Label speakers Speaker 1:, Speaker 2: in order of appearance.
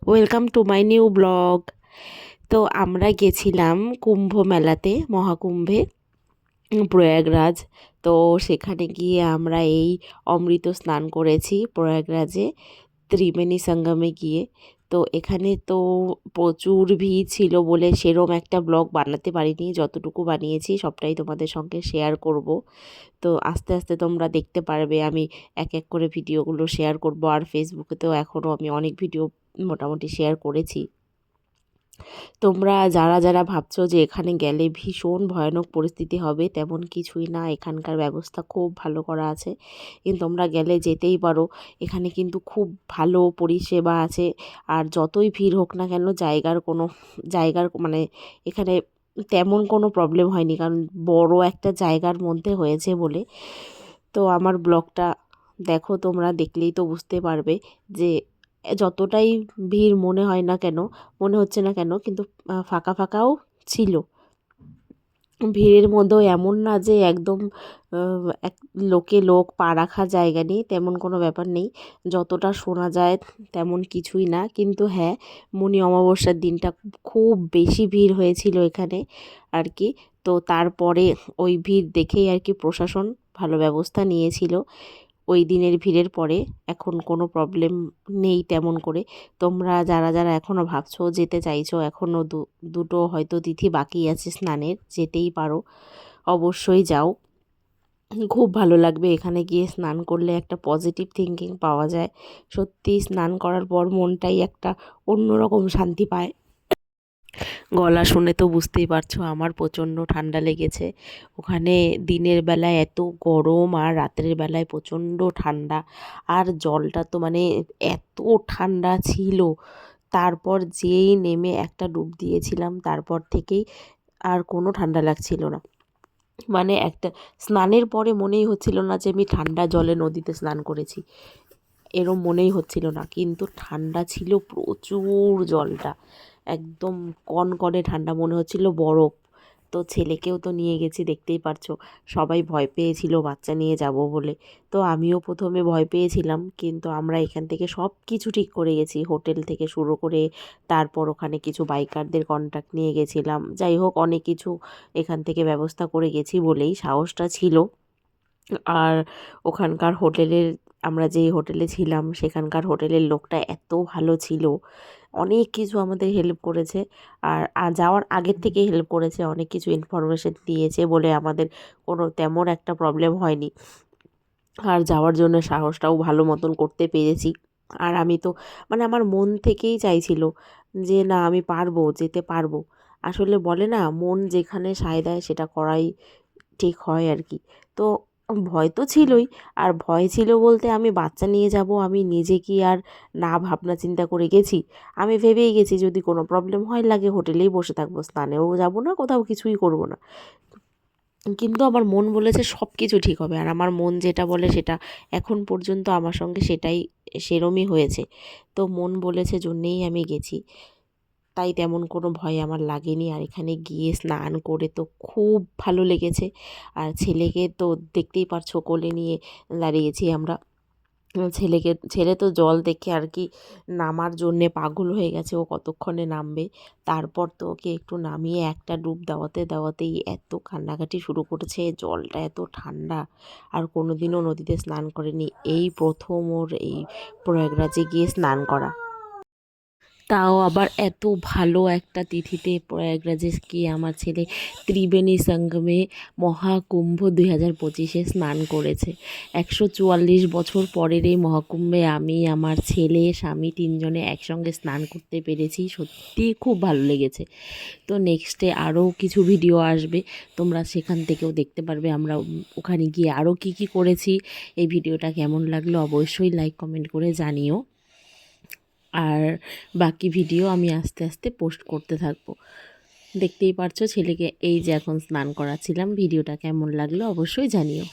Speaker 1: Welcome to my new blog. তো আমরা গেছিলাম কুম্ভ মেলাতে, মহাকুম্ভে, প্রয়াগরাজ। তো সেখানে গিয়ে আমরা এই অমৃত স্নান করেছি প্রয়াগরাজে, ত্রিবেণী সঙ্গমে গিয়ে। তো এখানে তো প্রচুর ভিড় ছিল বলে সেরম একটা ব্লগ বানাতে পারিনি, যতটুকু বানিয়েছি সবটাই তোমাদের সঙ্গে শেয়ার করব। তো আস্তে আস্তে তোমরা দেখতে পারবে, আমি এক এক করে ভিডিওগুলো শেয়ার করব। আর ফেসবুকেতেও এখনও আমি অনেক ভিডিও মোটামুটি শেয়ার করেছি। তোমরা যারা যারা ভাবছো যে এখানে গেলে ভীষণ ভয়ানক পরিস্থিতি হবে, তেমন কিছুই না। এখানকার ব্যবস্থা খুব ভালো করা আছে, কিন্তু তোমরা গেলে যেতেই পারো। এখানে কিন্তু খুব ভালো পরিষেবা আছে। আর যতই ভিড় হোক না কেন, জায়গার মানে এখানে তেমন কোনো প্রবলেম হয়নি, কারণ বড় একটা জায়গার মধ্যে হয়েছে বলে। তো আমার ব্লগটা দেখো, তোমরা দেখলেই তো বুঝতে পারবে যে যতটাই ভিড় মনে হয় না কেন, মনে হচ্ছে না কেন, কিন্তু ফাঁকা ফাঁকাও ছিল। ভিড়ের মধ্যেও এমন না যে একদম এক লোক পা রাখার জায়গা নেই, তেমন কোনো ব্যাপার নেই। যতটা শোনা যায় তেমন কিছুই না, কিন্তু হ্যাঁ, মনি অমাবস্যার দিনটা খুব বেশি ভিড় হয়েছিল এখানে আর কি। তো তারপরে ওই ভিড় দেখেই আর কি প্রশাসন ভালো ব্যবস্থা নিয়েছিল। ওই দিনের ভিড়ের পরে এখন কোনো প্রবলেম নেই তেমন করে। তোমরা যারা যারা এখনও ভাবছো যেতে চাইছো, এখনও দুটো হয়তো তিথি বাকি আছে স্নানের, যেতেই পারো, অবশ্যই যাও। খুব ভালো লাগবে এখানে গিয়ে স্নান করলে, একটা পজিটিভ থিঙ্কিং পাওয়া যায়। সত্যি স্নান করার পর মনটাই একটা অন্যরকম শান্তি পায়। গলা শুনে তো বুঝতেই পারছো আমার প্রচণ্ড ঠান্ডা লেগেছে। ওখানে দিনের বেলায় এত গরম আর রাতের বেলায় প্রচণ্ড ঠান্ডা। আর জলটা তো মানে এত ঠান্ডা ছিল। তারপর যেই নেমে একটা ডুব দিয়েছিলাম, তারপর থেকেই আর কোনো ঠান্ডা লাগছিল না। মানে একটা স্নানের পরে মনেই হচ্ছিল না যে আমি ঠান্ডা জলে নদীতে স্নান করেছি, এরম মনেই হচ্ছিল না। কিন্তু ঠান্ডা ছিল প্রচুর জলটা, একদম কনকনে ঠান্ডা, মনে হচ্ছিল বরফ। তো ছেলেকেও তো নিয়ে গেছি, দেখতেই পারছো। সবাই ভয় পেয়েছিল বাচ্চা নিয়ে যাব বলে। তো আমিও প্রথমে ভয় পেয়েছিলাম, কিন্তু আমরা এখান থেকে সব কিছু ঠিক করে গেছি, হোটেল থেকে শুরু করে। তারপর ওখানে কিছু বাইকারদের কন্ট্যাক্ট নিয়ে গেছিলাম। যাই হোক, অনেক কিছু এখান থেকে ব্যবস্থা করে গেছি বলেই সাহসটা ছিল। আর ওখানকার হোটেলের, আমরা যেই হোটেলে ছিলাম সেখানকার হোটেলের লোকটা এত ভালো ছিল, অনেক কিছু আমাদের হেল্প করেছে। আর যাওয়ার আগের থেকেই হেল্প করেছে, অনেক কিছু ইনফরমেশন দিয়েছে বলে আমাদের কোনো তেমন একটা প্রবলেম হয়নি। আর যাওয়ার জন্য সাহসটাও ভালো মতন করতে পেরেছি। আর আমি তো মানে আমার মন থেকেই চাইছিল যে না, আমি পারবো, যেতে পারবো। আসলে বলে না, মন যেখানে সায় দেয় সেটা করাই ঠিক হয় আর কি। তো ভয় তো ছিলই। আর ভয় ছিল বলতে, আমি বাচ্চা নিয়ে যাব, আমি নিজে কি আর না ভাবনা চিন্তা করে গেছি? আমি ভেবেই গেছি যদি কোনো প্রবলেম হয়, লাগে হোটেলেই বসে থাকবো, স্নানেও যাব না, কোথাও কিছুই করব না। কিন্তু আমার মন বলেছে সব কিছু ঠিক হবে, আর আমার মন যেটা বলে সেটা এখন পর্যন্ত আমার সঙ্গে সেটাই সেরমই হয়েছে। তো মন বলেছে জন্যেই আমি গেছি, তাই তেমন কোনো ভয় আমার লাগেনি। আর এখানে গিয়ে স্নান করে তো খুব ভালো লেগেছে। আর ছেলেকে তো দেখতেই পারছো, কোলে নিয়ে দাঁড়িয়েছি আমরা। ছেলে তো জল দেখে আর কি নামার জন্যে পাগল হয়ে গেছে, ও কতক্ষণে নামবে। তারপর তো ওকে একটু নামিয়ে একটা ডুব দেওয়াতে দেওয়াতেই এত কান্নাকাটি শুরু করেছে, জলটা এত ঠান্ডা। আর কোনো দিনও নদীতে স্নান করেনি, এই প্রথম ওর এই প্রয়াগরাজে গিয়ে স্নান করা, তাও আবার এত ভালো একটা তিথিতে। প্রয়াগরাজে গিয়ে আমার ছেলে ত্রিবেণী সঙ্গমে, মহাকুম্ভ 2025-এ স্নান করেছে। 144 বছর পরের এই মহাকুম্ভে আমি, আমার ছেলে, স্বামী, তিনজনে একসঙ্গে স্নান করতে পেরেছি। সত্যিই খুব ভালো লেগেছে। তো নেক্সটে আরও কিছু ভিডিও আসবে, তোমরা সেখান থেকেও দেখতে পারবে আমরা ওখানে গিয়ে আরও কি কি করেছি। এই ভিডিওটা কেমন লাগলো অবশ্যই লাইক কমেন্ট করে জানিও। আর বাকি ভিডিও আমি আস্তে আস্তে পোস্ট করতে থাকবো। দেখতেই পারছো ছেলেকে এই যে এখন স্নান করাচ্ছিলাম। ভিডিওটা কেমন লাগলো অবশ্যই জানিও।